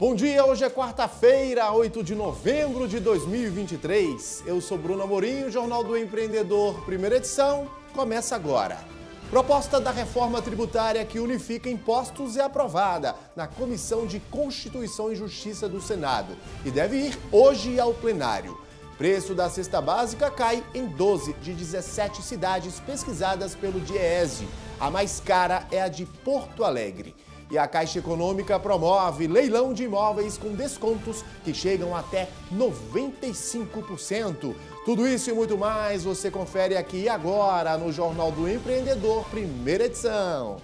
Bom dia, hoje é quarta-feira, 8 de novembro de 2023. Eu sou Bruno Amorim, o Jornal do Empreendedor, primeira edição, começa agora. Proposta da reforma tributária que unifica impostos é aprovada na Comissão de Constituição e Justiça do Senado e deve ir hoje ao plenário. Preço da cesta básica cai em 12 de 17 cidades pesquisadas pelo Diese. A mais cara é a de Porto Alegre. E a Caixa Econômica promove leilão de imóveis com descontos que chegam até 95%. Tudo isso e muito mais você confere aqui e agora no Jornal do Empreendedor, primeira edição.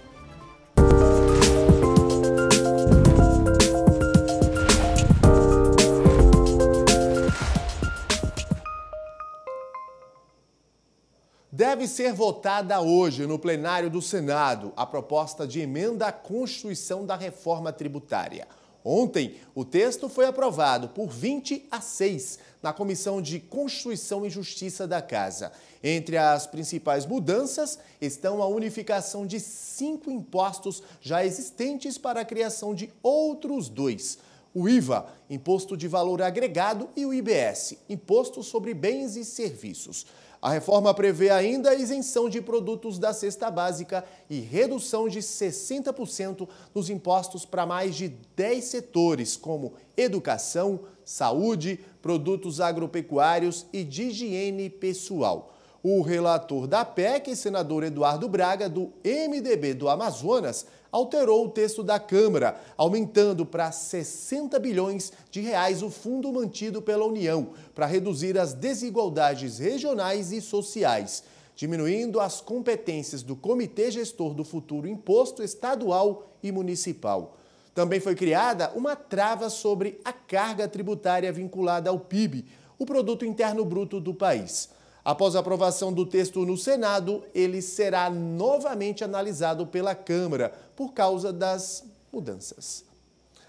Deve ser votada hoje no plenário do Senado a proposta de emenda à Constituição da reforma tributária. Ontem, o texto foi aprovado por 20-6 na Comissão de Constituição e Justiça da Casa. Entre as principais mudanças estão a unificação de 5 impostos já existentes para a criação de outros 2. O IVA, Imposto de Valor Agregado, e o IBS, Imposto sobre Bens e Serviços. A reforma prevê ainda a isenção de produtos da cesta básica e redução de 60% nos impostos para mais de 10 setores, como educação, saúde, produtos agropecuários e de higiene pessoal. O relator da PEC, senador Eduardo Braga, do MDB do Amazonas, alterou o texto da Câmara, aumentando para 60 bilhões de reais o fundo mantido pela União para reduzir as desigualdades regionais e sociais, diminuindo as competências do Comitê Gestor do Futuro Imposto Estadual e Municipal. Também foi criada uma trava sobre a carga tributária vinculada ao PIB, o Produto Interno Bruto do país. Após a aprovação do texto no Senado, ele será novamente analisado pela Câmara por causa das mudanças.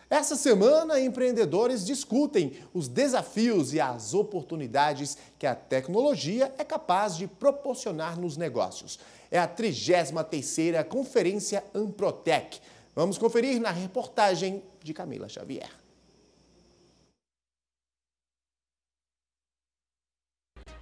Essa semana, empreendedores discutem os desafios e as oportunidades que a tecnologia é capaz de proporcionar nos negócios. É a 33ª Conferência Amprotec. Vamos conferir na reportagem de Camila Xavier.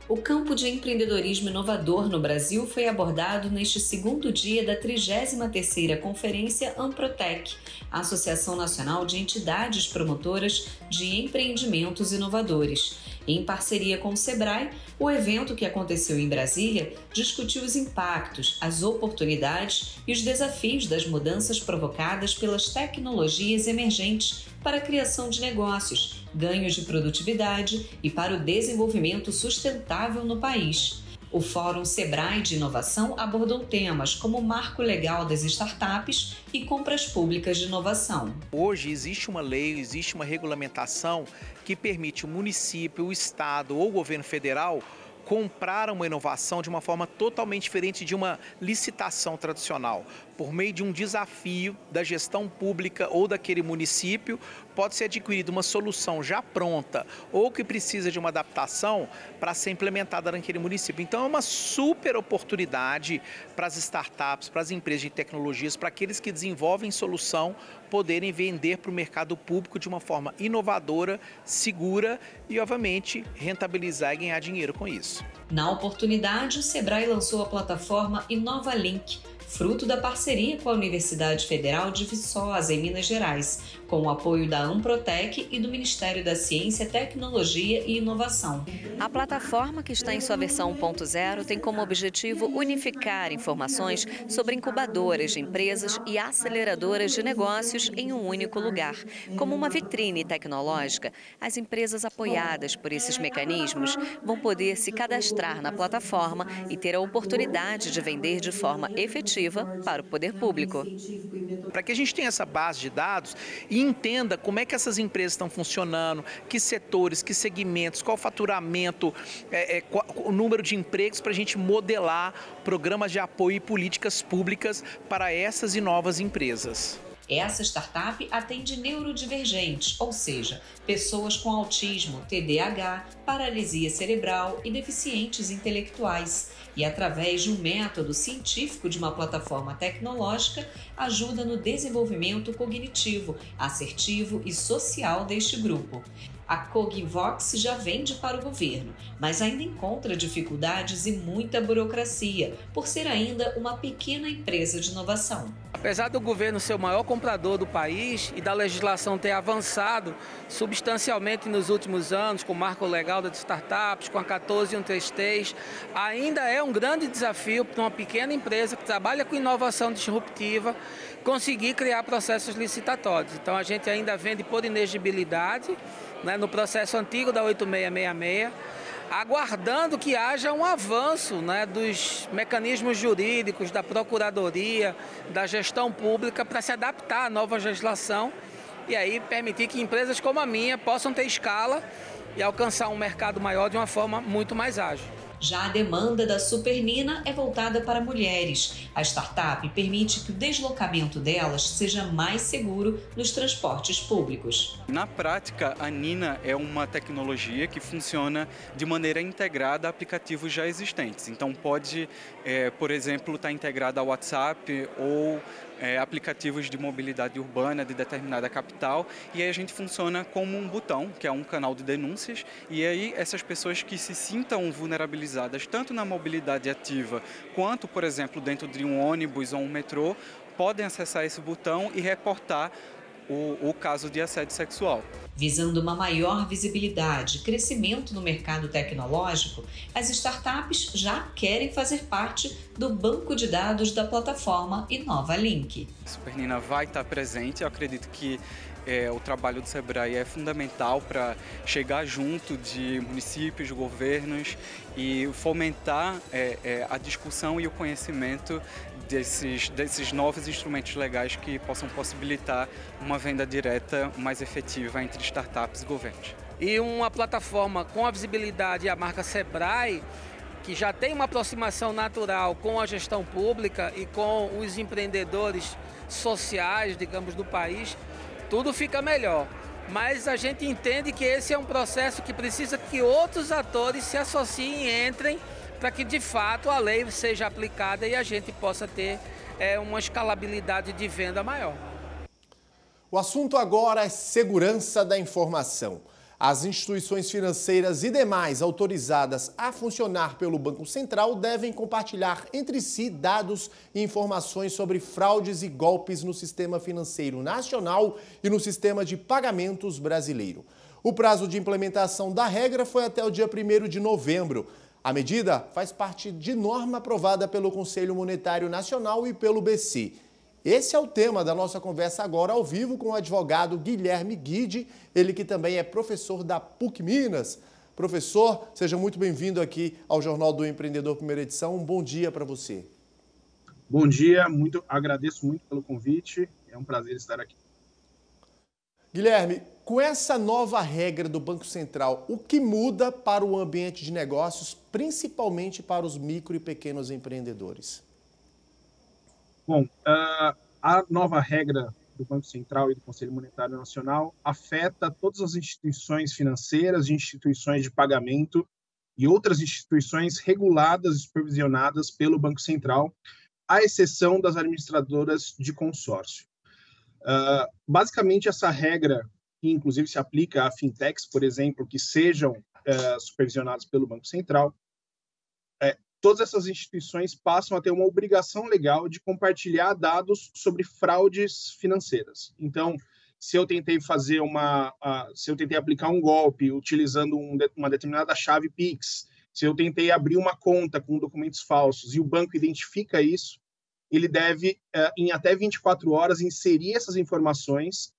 O campo de empreendedorismo inovador no Brasil foi abordado neste segundo dia da 33ª Conferência Amprotec, a Associação Nacional de Entidades Promotoras de Empreendimentos Inovadores. Em parceria com o Sebrae, o evento, que aconteceu em Brasília, discutiu os impactos, as oportunidades e os desafios das mudanças provocadas pelas tecnologias emergentes para a criação de negócios, ganhos de produtividade e para o desenvolvimento sustentável no país. O Fórum Sebrae de Inovação abordou temas como o marco legal das startups e compras públicas de inovação. Hoje existe uma lei, existe uma regulamentação que permite o município, o estado ou o governo federal comprar uma inovação de uma forma totalmente diferente de uma licitação tradicional. Por meio de um desafio da gestão pública ou daquele município, pode ser adquirida uma solução já pronta ou que precisa de uma adaptação para ser implementada naquele município. Então é uma super oportunidade para as startups, para as empresas de tecnologias, para aqueles que desenvolvem solução poderem vender para o mercado público de uma forma inovadora, segura e, obviamente, rentabilizar e ganhar dinheiro com isso. Na oportunidade, o Sebrae lançou a plataforma InovaLink, fruto da parceria com a Universidade Federal de Viçosa, em Minas Gerais, com o apoio da Amprotec e do Ministério da Ciência, Tecnologia e Inovação. A plataforma, que está em sua versão 1.0, tem como objetivo unificar informações sobre incubadoras de empresas e aceleradoras de negócios em um único lugar. Como uma vitrine tecnológica, as empresas apoiadas por esses mecanismos vão poder se cadastrar na plataforma e ter a oportunidade de vender de forma efetiva para o poder público. Para que a gente tenha essa base de dados e entenda como é que essas empresas estão funcionando, que setores, que segmentos, qual o faturamento, o número de empregos, para a gente modelar programas de apoio e políticas públicas para essas e novas empresas. Essa startup atende neurodivergentes, ou seja, pessoas com autismo, TDAH, paralisia cerebral e deficientes intelectuais. E através de um método científico de uma plataforma tecnológica, ajuda no desenvolvimento cognitivo, assertivo e social deste grupo. A Cogvox já vende para o governo, mas ainda encontra dificuldades e muita burocracia, por ser ainda uma pequena empresa de inovação. Apesar do governo ser o maior comprador do país e da legislação ter avançado substancialmente nos últimos anos, com o marco legal das startups, com a 14133, ainda é um grande desafio para uma pequena empresa que trabalha com inovação disruptiva conseguir criar processos licitatórios. Então a gente ainda vende por inegibilidade, né, no processo antigo da 8666, aguardando que haja um avanço, né, dos mecanismos jurídicos, da procuradoria, da gestão pública para se adaptar à nova legislação e aí permitir que empresas como a minha possam ter escala e alcançar um mercado maior de uma forma muito mais ágil. Já a demanda da Supernina é voltada para mulheres. A startup permite que o deslocamento delas seja mais seguro nos transportes públicos. Na prática, a Nina é uma tecnologia que funciona de maneira integrada a aplicativos já existentes. Então pode, por exemplo, estar integrada ao WhatsApp ou aplicativos de mobilidade urbana de determinada capital, e aí a gente funciona como um botão, que é um canal de denúncias, e aí essas pessoas que se sintam vulnerabilizadas tanto na mobilidade ativa quanto, por exemplo, dentro de um ônibus ou um metrô, podem acessar esse botão e reportar o caso de assédio sexual. Visando uma maior visibilidade e crescimento no mercado tecnológico, as startups já querem fazer parte do banco de dados da plataforma InovaLink. A Supernina vai estar presente, eu acredito que o trabalho do Sebrae é fundamental para chegar junto de municípios, governos e fomentar a discussão e o conhecimento desses novos instrumentos legais que possam possibilitar uma venda direta mais efetiva entre startups e governos. E uma plataforma com a visibilidade e a marca Sebrae, que já tem uma aproximação natural com a gestão pública e com os empreendedores sociais, digamos, do país, tudo fica melhor. Mas a gente entende que esse é um processo que precisa que outros atores se associem e entrem para que, de fato, a lei seja aplicada e a gente possa ter uma escalabilidade de venda maior. O assunto agora é segurança da informação. As instituições financeiras e demais autorizadas a funcionar pelo Banco Central devem compartilhar entre si dados e informações sobre fraudes e golpes no sistema financeiro nacional e no sistema de pagamentos brasileiro. O prazo de implementação da regra foi até o dia 1º de novembro. A medida faz parte de norma aprovada pelo Conselho Monetário Nacional e pelo BC. Esse é o tema da nossa conversa agora ao vivo com o advogado Guilherme Guide, ele que também é professor da PUC Minas. Professor, seja muito bem-vindo aqui ao Jornal do Empreendedor, primeira edição. Um bom dia para você. Bom dia, agradeço muito pelo convite, é um prazer estar aqui. Guilherme, com essa nova regra do Banco Central, o que muda para o ambiente de negócios, principalmente para os micro e pequenos empreendedores? Bom, a nova regra do Banco Central e do Conselho Monetário Nacional afeta todas as instituições financeiras, instituições de pagamento e outras instituições reguladas e supervisionadas pelo Banco Central, à exceção das administradoras de consórcio. Basicamente, essa regra, que inclusive se aplica a fintechs, por exemplo, que sejam supervisionadas pelo Banco Central, todas essas instituições passam a ter uma obrigação legal de compartilhar dados sobre fraudes financeiras. Então, se eu tentei aplicar um golpe utilizando uma determinada chave Pix, se eu tentei abrir uma conta com documentos falsos e o banco identifica isso, ele deve, em até 24 horas, inserir essas informações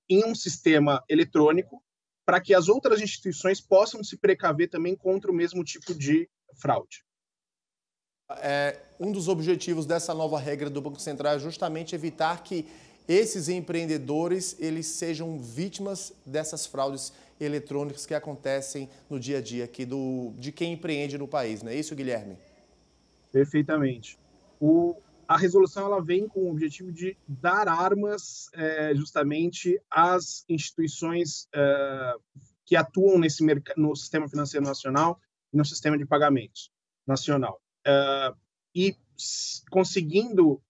em um sistema eletrônico para que as outras instituições possam se precaver também contra o mesmo tipo de fraude. Um dos objetivos dessa nova regra do Banco Central é justamente evitar que esses empreendedores eles sejam vítimas dessas fraudes eletrônicas que acontecem no dia a dia aqui de quem empreende no país, não é isso, Guilherme? Perfeitamente. a resolução ela vem com o objetivo de dar armas justamente às instituições que atuam no sistema financeiro nacional e no sistema de pagamentos nacional. E conseguindo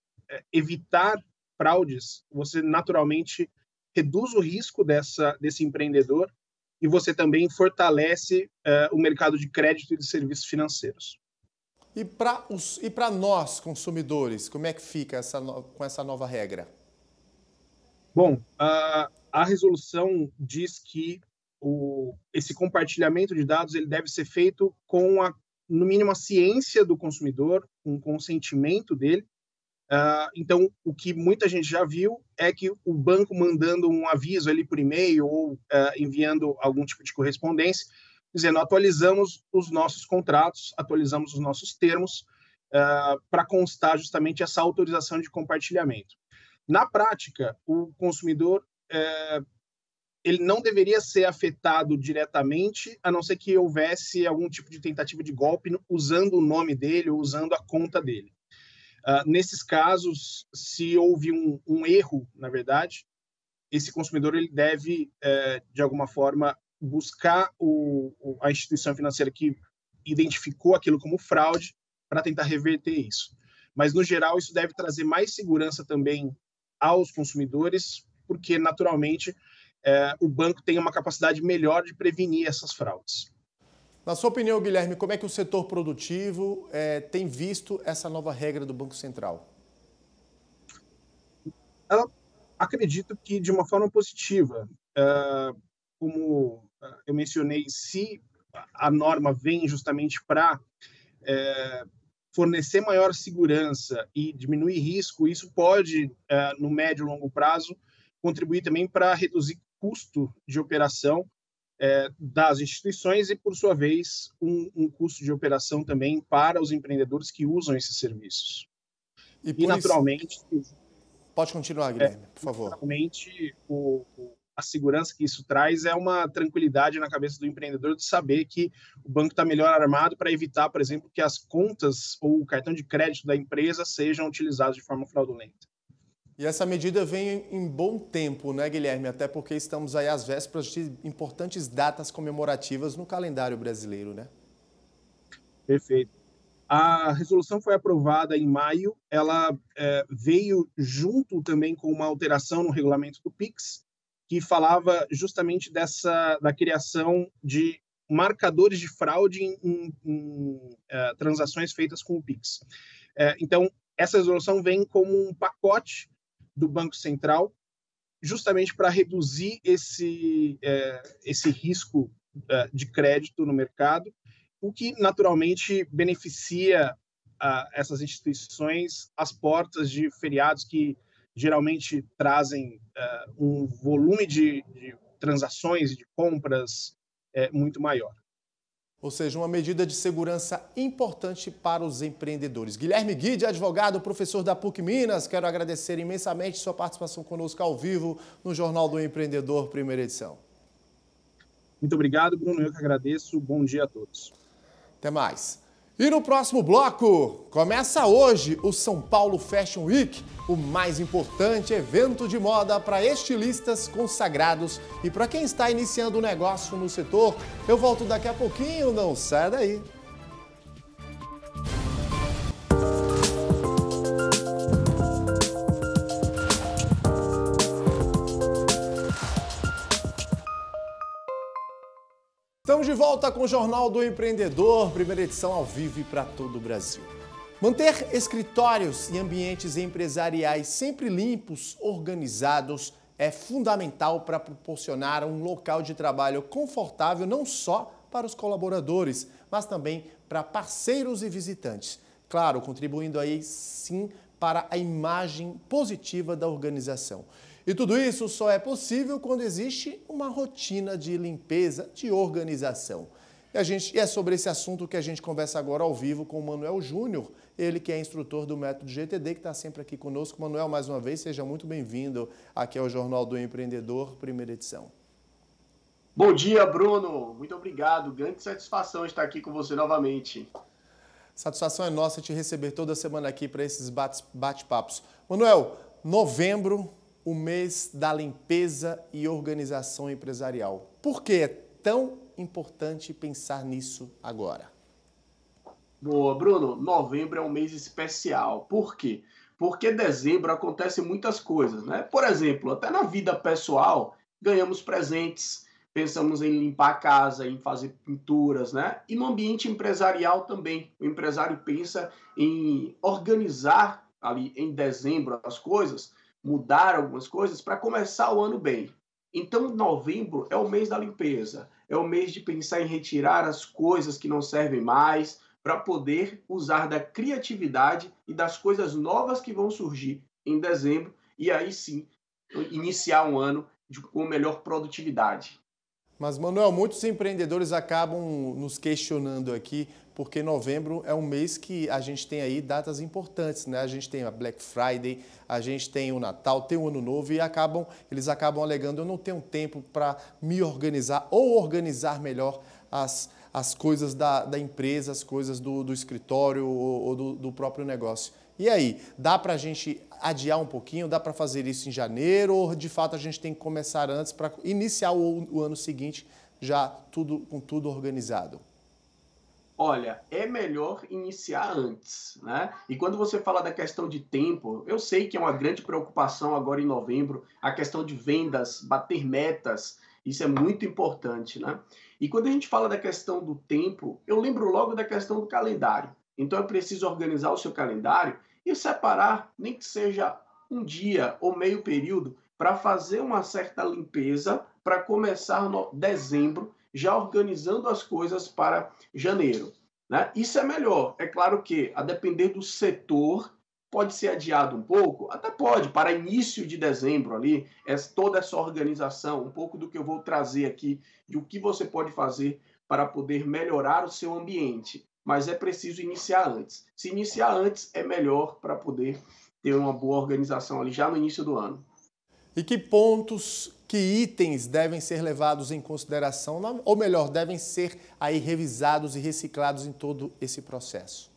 evitar fraudes, você naturalmente reduz o risco desse empreendedor e você também fortalece o mercado de crédito e de serviços financeiros. E para nós, consumidores, como é que fica com essa nova regra? Bom, a resolução diz que esse compartilhamento de dados ele deve ser feito com, no mínimo, a ciência do consumidor, com o consentimento dele. Então, o que muita gente já viu é que o banco mandando um aviso ali por e-mail ou enviando algum tipo de correspondência, dizendo atualizamos os nossos contratos, atualizamos os nossos termos para constar justamente essa autorização de compartilhamento. Na prática, o consumidor ele não deveria ser afetado diretamente, a não ser que houvesse algum tipo de tentativa de golpe usando o nome dele ou usando a conta dele. Nesses casos, se houve um erro, na verdade, esse consumidor ele deve, de alguma forma, buscar a instituição financeira que identificou aquilo como fraude para tentar reverter isso. Mas, no geral, isso deve trazer mais segurança também aos consumidores, porque, naturalmente, o banco tem uma capacidade melhor de prevenir essas fraudes. Na sua opinião, Guilherme, como é que o setor produtivo tem visto essa nova regra do Banco Central? Eu acredito que de uma forma positiva. Como eu mencionei, se a norma vem justamente para fornecer maior segurança e diminuir risco, isso pode, no médio e longo prazo, contribuir também para reduzir custo de operação das instituições e, por sua vez, um custo de operação também para os empreendedores que usam esses serviços. E naturalmente... Pode continuar, Guilherme, por favor. Naturalmente, a segurança que isso traz é uma tranquilidade na cabeça do empreendedor de saber que o banco está melhor armado para evitar, por exemplo, que as contas ou o cartão de crédito da empresa sejam utilizados de forma fraudulenta. E essa medida vem em bom tempo, né, Guilherme? Até porque estamos aí às vésperas de importantes datas comemorativas no calendário brasileiro, né? Perfeito. A resolução foi aprovada em maio, ela veio junto também com uma alteração no regulamento do PIX, que falava justamente da criação de marcadores de fraude em transações feitas com o PIX. Então, essa resolução vem como um pacote do Banco Central, justamente para reduzir esse risco de crédito no mercado, o que naturalmente beneficia essas instituições às portas de feriados que geralmente trazem um volume de transações e de compras muito maior. Ou seja, uma medida de segurança importante para os empreendedores. Guilherme Guide, advogado, professor da PUC Minas, quero agradecer imensamente sua participação conosco ao vivo no Jornal do Empreendedor, primeira edição. Muito obrigado, Bruno. Eu que agradeço. Bom dia a todos. Até mais. E no próximo bloco, começa hoje o São Paulo Fashion Week, o mais importante evento de moda para estilistas consagrados e para quem está iniciando um negócio no setor. Eu volto daqui a pouquinho, não sai daí. Estamos de volta com o Jornal do Empreendedor, primeira edição ao vivo e para todo o Brasil. Manter escritórios e ambientes empresariais sempre limpos, organizados, é fundamental para proporcionar um local de trabalho confortável não só para os colaboradores, mas também para parceiros e visitantes. Claro, contribuindo aí sim para a imagem positiva da organização. E tudo isso só é possível quando existe uma rotina de limpeza, de organização. E é sobre esse assunto que a gente conversa agora ao vivo com o Manuel Júnior, ele que é instrutor do Método GTD, que está sempre aqui conosco. Manuel, mais uma vez, seja muito bem-vindo aqui ao Jornal do Empreendedor, primeira edição. Bom dia, Bruno. Muito obrigado. Grande satisfação estar aqui com você novamente. Satisfação é nossa te receber toda semana aqui para esses bate-papos. Manuel, novembro, o mês da limpeza e organização empresarial. Por que é tão importante pensar nisso agora? Boa, Bruno. Novembro é um mês especial. Por quê? Porque dezembro acontecem muitas coisas, né? Por exemplo, até na vida pessoal, ganhamos presentes, pensamos em limpar a casa, em fazer pinturas, né? E no ambiente empresarial também. O empresário pensa em organizar ali em dezembro as coisas, mudar algumas coisas para começar o ano bem. Então, novembro é o mês da limpeza, é o mês de pensar em retirar as coisas que não servem mais, para poder usar da criatividade e das coisas novas que vão surgir em dezembro e aí sim iniciar um ano com melhor produtividade. Mas, Manuel, muitos empreendedores acabam nos questionando aqui, porque novembro é um mês que a gente tem aí datas importantes, né? A gente tem a Black Friday, a gente tem o Natal, tem o Ano Novo e eles acabam alegando: eu não tenho tempo para me organizar ou organizar melhor as coisas da empresa, as coisas do escritório ou do próprio negócio. E aí, dá para a gente adiar um pouquinho? Dá para fazer isso em janeiro ou, de fato, a gente tem que começar antes para iniciar o ano seguinte já com tudo organizado? Olha, é melhor iniciar antes, né? E quando você fala da questão de tempo, eu sei que é uma grande preocupação agora em novembro, a questão de vendas, bater metas, isso é muito importante, né? E quando a gente fala da questão do tempo, eu lembro logo da questão do calendário. Então é preciso organizar o seu calendário e separar, nem que seja um dia ou meio período, para fazer uma certa limpeza, para começar no dezembro, já organizando as coisas para janeiro, né? Isso é melhor. É claro que, a depender do setor, pode ser adiado um pouco, até pode, para início de dezembro ali, toda essa organização, um pouco do que eu vou trazer aqui, de o que você pode fazer para poder melhorar o seu ambiente. Mas é preciso iniciar antes. Se iniciar antes, é melhor para poder ter uma boa organização ali já no início do ano. E que pontos, que itens devem ser levados em consideração, ou melhor, devem ser aí revisados e reciclados em todo esse processo?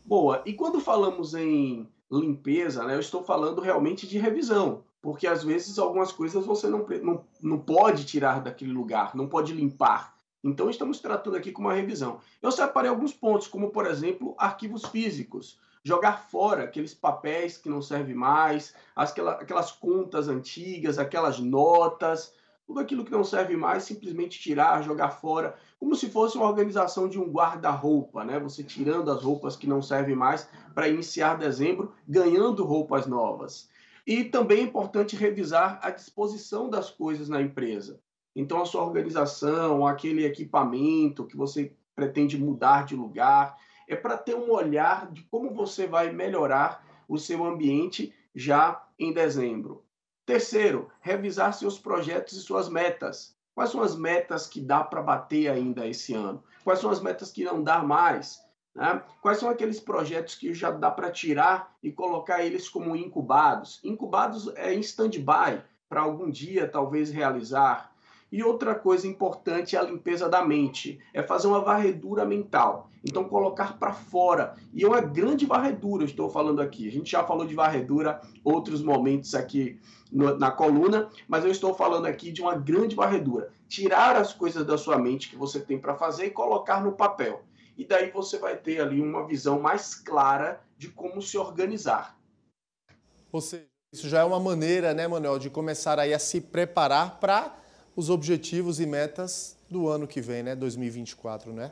Boa. E quando falamos em limpeza, né, eu estou falando realmente de revisão, porque às vezes algumas coisas você não pode tirar daquele lugar, não pode limpar. Então estamos tratando aqui com uma revisão. Eu separei alguns pontos, como por exemplo, arquivos físicos. Jogar fora aqueles papéis que não servem mais, aquelas contas antigas, aquelas notas, tudo aquilo que não serve mais, simplesmente tirar, jogar fora, como se fosse uma organização de um guarda-roupa, né? Você tirando as roupas que não servem mais para iniciar dezembro, ganhando roupas novas. E também é importante revisar a disposição das coisas na empresa. Então, a sua organização, aquele equipamento que você pretende mudar de lugar, é para ter um olhar de como você vai melhorar o seu ambiente já em dezembro. Terceiro, revisar seus projetos e suas metas. Quais são as metas que dá para bater ainda esse ano? Quais são as metas que não dá mais? Né? Quais são aqueles projetos que já dá para tirar e colocar eles como incubados? Incubados é em stand-by, para algum dia talvez realizar. E outra coisa importante é a limpeza da mente, é fazer uma varredura mental. Então, colocar para fora. E é uma grande varredura, estou falando aqui. A gente já falou de varredura outros momentos aqui na coluna, mas eu estou falando aqui de uma grande varredura. Tirar as coisas da sua mente que você tem para fazer e colocar no papel. E daí você vai ter ali uma visão mais clara de como se organizar. Ou seja, isso já é uma maneira, né, Manuel, de começar aí a se preparar para os objetivos e metas do ano que vem, né? 2024, né?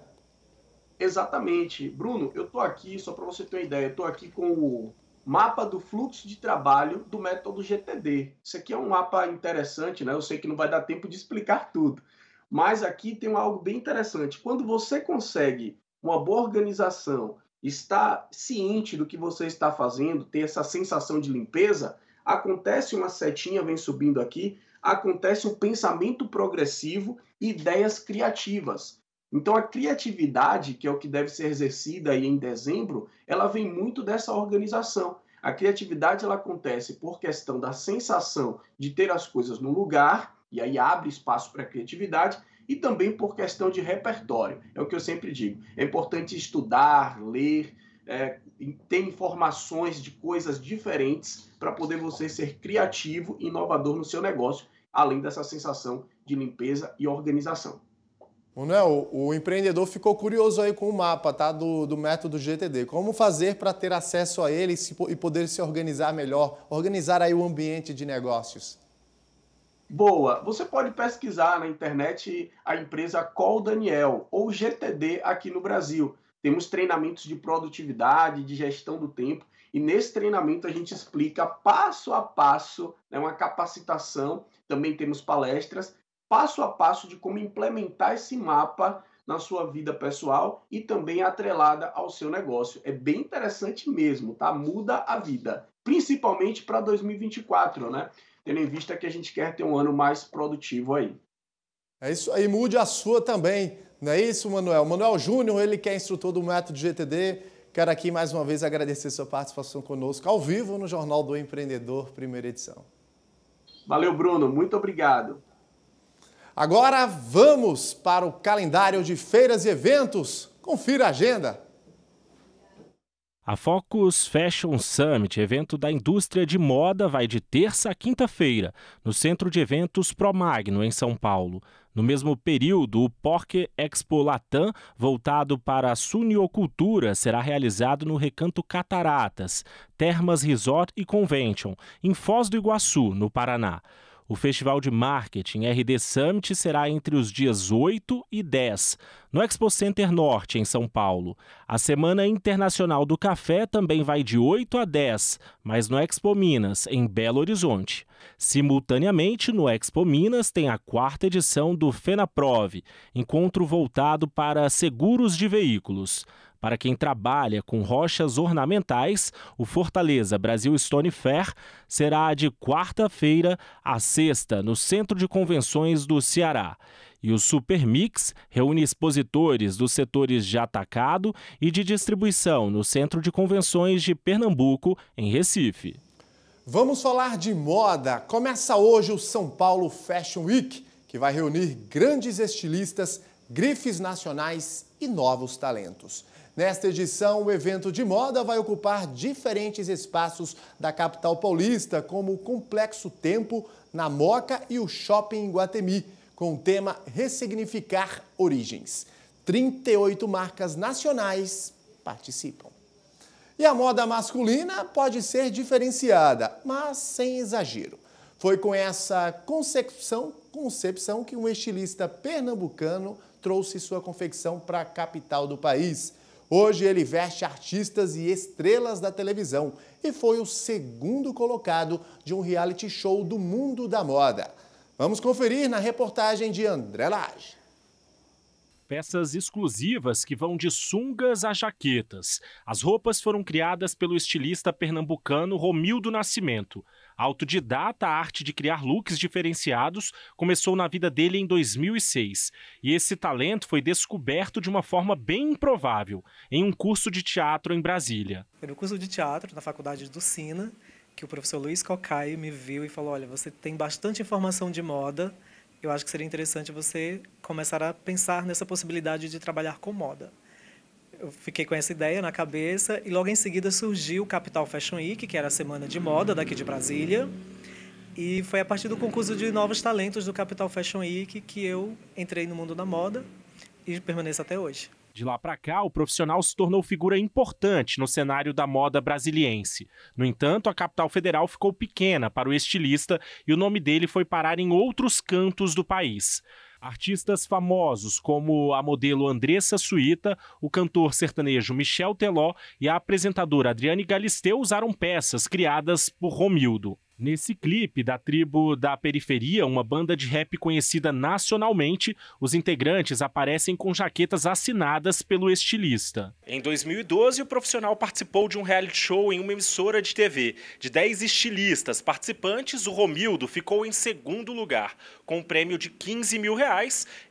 Exatamente. Bruno, eu estou aqui, só para você ter uma ideia, eu estou aqui com o mapa do fluxo de trabalho do método GTD. Isso aqui é um mapa interessante, né? Eu sei que não vai dar tempo de explicar tudo, mas aqui tem algo bem interessante. Quando você consegue uma boa organização, está ciente do que você está fazendo, ter essa sensação de limpeza, acontece uma setinha, vem subindo aqui, acontece um pensamento progressivo e ideias criativas. Então, a criatividade, que é o que deve ser exercida aí em dezembro, ela vem muito dessa organização. A criatividade ela acontece por questão da sensação de ter as coisas no lugar, e aí abre espaço para a criatividade, e também por questão de repertório. É o que eu sempre digo. É importante estudar, ler, ter informações de coisas diferentes para poder você ser criativo e inovador no seu negócio, além dessa sensação de limpeza e organização. Manuel, o empreendedor ficou curioso aí com o mapa, tá? do método GTD. Como fazer para ter acesso a ele e poder se organizar melhor, organizar aí o ambiente de negócios? Boa! Você pode pesquisar na internet a empresa Col Daniel ou GTD aqui no Brasil. Temos treinamentos de produtividade, de gestão do tempo, e nesse treinamento a gente explica passo a passo, uma capacitação, também temos palestras, passo a passo de como implementar esse mapa na sua vida pessoal e também atrelada ao seu negócio. É bem interessante mesmo, tá? Muda a vida, principalmente para 2024, né? Tendo em vista que a gente quer ter um ano mais produtivo aí. É isso aí, mude a sua também. Não é isso, Manuel? Manuel Júnior, ele que é instrutor do método GTD. Quero aqui mais uma vez agradecer sua participação conosco ao vivo no Jornal do Empreendedor, primeira edição. Valeu, Bruno. Muito obrigado. Agora vamos para o calendário de feiras e eventos. Confira a agenda. A Focus Fashion Summit, evento da indústria de moda, vai de terça a quinta-feira, no Centro de Eventos Promagno, em São Paulo. No mesmo período, o Porsche Expo Latam, voltado para a suniocultura, será realizado no Recanto Cataratas, Termas Resort e Convention, em Foz do Iguaçu, no Paraná. O Festival de Marketing RD Summit será entre os dias 8 e 10, no Expo Center Norte, em São Paulo. A Semana Internacional do Café também vai de 8 a 10, mas no Expo Minas, em Belo Horizonte. Simultaneamente, no Expo Minas tem a 4ª edição do FenaProve, encontro voltado para seguros de veículos. Para quem trabalha com rochas ornamentais, o Fortaleza Brasil Stone Fair será de quarta-feira a sexta, no Centro de Convenções do Ceará. E o Super Mix reúne expositores dos setores de atacado e de distribuição no Centro de Convenções de Pernambuco, em Recife. Vamos falar de moda. Começa hoje o São Paulo Fashion Week, que vai reunir grandes estilistas, grifes nacionais e novos talentos. Nesta edição, o evento de moda vai ocupar diferentes espaços da capital paulista, como o Complexo Tempo, na Moca e o Shopping Iguatemi, com o tema Ressignificar Origens. 38 marcas nacionais participam. E a moda masculina pode ser diferenciada, mas sem exagero. Foi com essa concepção que um estilista pernambucano trouxe sua confecção para a capital do país. Hoje ele veste artistas e estrelas da televisão e foi o segundo colocado de um reality show do mundo da moda. Vamos conferir na reportagem de André Lage. Peças exclusivas que vão de sungas a jaquetas. As roupas foram criadas pelo estilista pernambucano Romildo Nascimento. Autodidata, a arte de criar looks diferenciados começou na vida dele em 2006. E esse talento foi descoberto de uma forma bem improvável, em um curso de teatro em Brasília. Foi no curso de teatro, na faculdade do Sina, que o professor Luiz Cocai me viu e falou: olha, você tem bastante informação de moda, eu acho que seria interessante você começar a pensar nessa possibilidade de trabalhar com moda. Eu fiquei com essa ideia na cabeça e logo em seguida surgiu o Capital Fashion Week, que era a semana de moda daqui de Brasília. E foi a partir do concurso de novos talentos do Capital Fashion Week que eu entrei no mundo da moda e permaneço até hoje. De lá para cá, o profissional se tornou figura importante no cenário da moda brasiliense. No entanto, a capital federal ficou pequena para o estilista e o nome dele foi parar em outros cantos do país. Artistas famosos como a modelo Andressa Suíta, o cantor sertanejo Michel Teló e a apresentadora Adriane Galisteu usaram peças criadas por Romildo. Nesse clipe da Tribo da Periferia, uma banda de rap conhecida nacionalmente, os integrantes aparecem com jaquetas assinadas pelo estilista. Em 2012, o profissional participou de um reality show em uma emissora de TV. De 10 estilistas participantes, o Romildo ficou em segundo lugar. Com um prêmio de R$15 mil,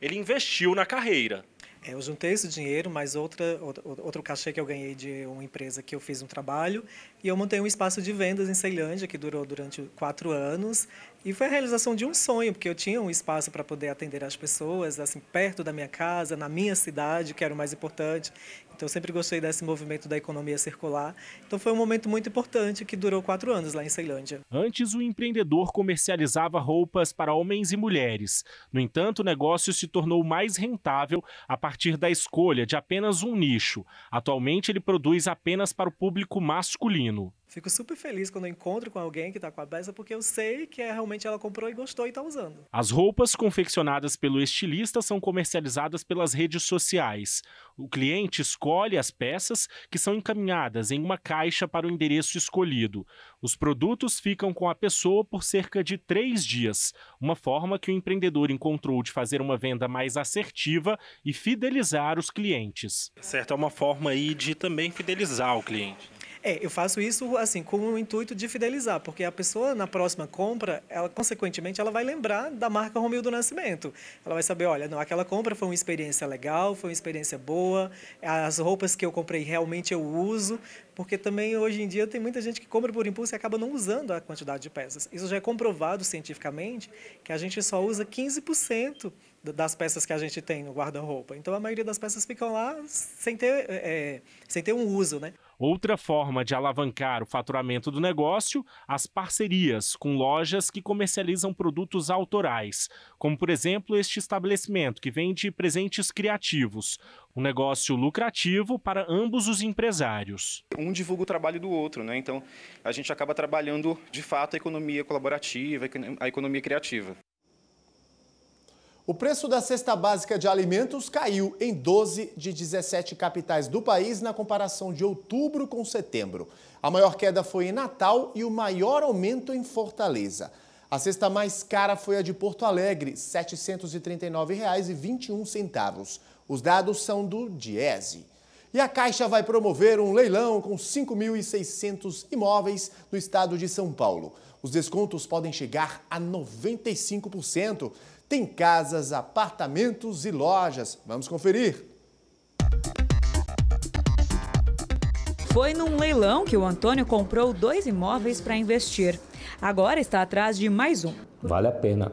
ele investiu na carreira. Eu juntei esse dinheiro, mais outro cachê que eu ganhei de uma empresa que eu fiz um trabalho, e eu montei um espaço de vendas em Ceilândia, que durou durante 4 anos, e foi a realização de um sonho, porque eu tinha um espaço para poder atender as pessoas, assim, perto da minha casa, na minha cidade, que era o mais importante. Então, eu sempre gostei desse movimento da economia circular. Então, foi um momento muito importante que durou 4 anos lá em Ceilândia. Antes, o empreendedor comercializava roupas para homens e mulheres. No entanto, o negócio se tornou mais rentável a partir da escolha de apenas um nicho. Atualmente, ele produz apenas para o público masculino. Fico super feliz quando eu encontro com alguém que está com a peça, porque eu sei que realmente ela comprou e gostou e está usando. As roupas confeccionadas pelo estilista são comercializadas pelas redes sociais. O cliente escolhe as peças, que são encaminhadas em uma caixa para o endereço escolhido. Os produtos ficam com a pessoa por cerca de 3 dias, uma forma que o empreendedor encontrou de fazer uma venda mais assertiva e fidelizar os clientes. Certo, é uma forma aí de também fidelizar o cliente. Eu faço isso assim com o intuito de fidelizar, porque a pessoa na próxima compra, ela consequentemente ela vai lembrar da marca Romildo Nascimento. Ela vai saber, olha, não, aquela compra foi uma experiência legal, foi uma experiência boa, as roupas que eu comprei realmente eu uso, porque também hoje em dia tem muita gente que compra por impulso e acaba não usando a quantidade de peças. Isso já é comprovado cientificamente que a gente só usa 15% das peças que a gente tem no guarda-roupa. Então a maioria das peças ficam lá sem ter um uso, né? Outra forma de alavancar o faturamento do negócio, as parcerias com lojas que comercializam produtos autorais, como por exemplo este estabelecimento que vende presentes criativos, um negócio lucrativo para ambos os empresários. Um divulga o trabalho do outro, né? Então a gente acaba trabalhando de fato a economia colaborativa, a economia criativa. O preço da cesta básica de alimentos caiu em 12 de 17 capitais do país na comparação de outubro com setembro. A maior queda foi em Natal e o maior aumento em Fortaleza. A cesta mais cara foi a de Porto Alegre, R$ 739,21. Os dados são do Diese. E a Caixa vai promover um leilão com 5.600 imóveis no estado de São Paulo. Os descontos podem chegar a 95%. Tem casas, apartamentos e lojas. Vamos conferir. Foi num leilão que o Antônio comprou 2 imóveis para investir. Agora está atrás de mais um. Vale a pena,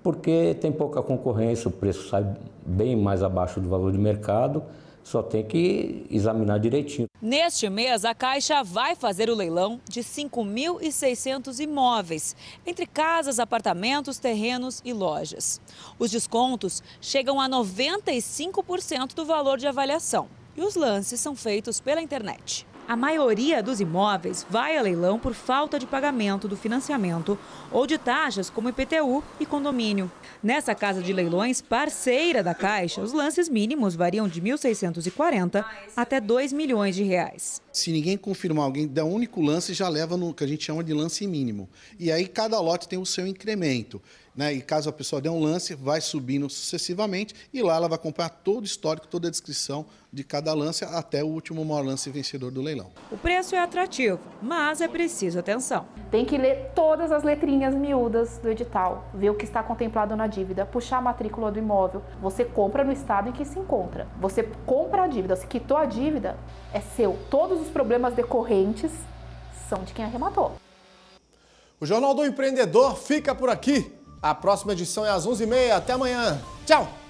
porque tem pouca concorrência, o preço sai bem mais abaixo do valor de mercado, só tem que examinar direitinho. Neste mês, a Caixa vai fazer o leilão de 5.600 imóveis, entre casas, apartamentos, terrenos e lojas. Os descontos chegam a 95% do valor de avaliação e os lances são feitos pela internet. A maioria dos imóveis vai a leilão por falta de pagamento do financiamento ou de taxas como IPTU e condomínio. Nessa casa de leilões parceira da Caixa, os lances mínimos variam de R$ 1.640 até R$ 2 milhões. Se ninguém confirmar, alguém dá um único lance, já leva no que a gente chama de lance mínimo. E aí cada lote tem o seu incremento, né? E caso a pessoa dê um lance, vai subindo sucessivamente e lá ela vai comprar todo o histórico, toda a descrição de cada lance até o último maior lance vencedor do leilão. O preço é atrativo, mas é preciso atenção. Tem que ler todas as letrinhas miúdas do edital, ver o que está contemplado na dívida, puxar a matrícula do imóvel. Você compra no estado em que se encontra. Você compra a dívida, você quitou a dívida, é seu. Todos os problemas decorrentes são de quem arrematou. O Jornal do Empreendedor fica por aqui. A próxima edição é às 11h30. Até amanhã. Tchau!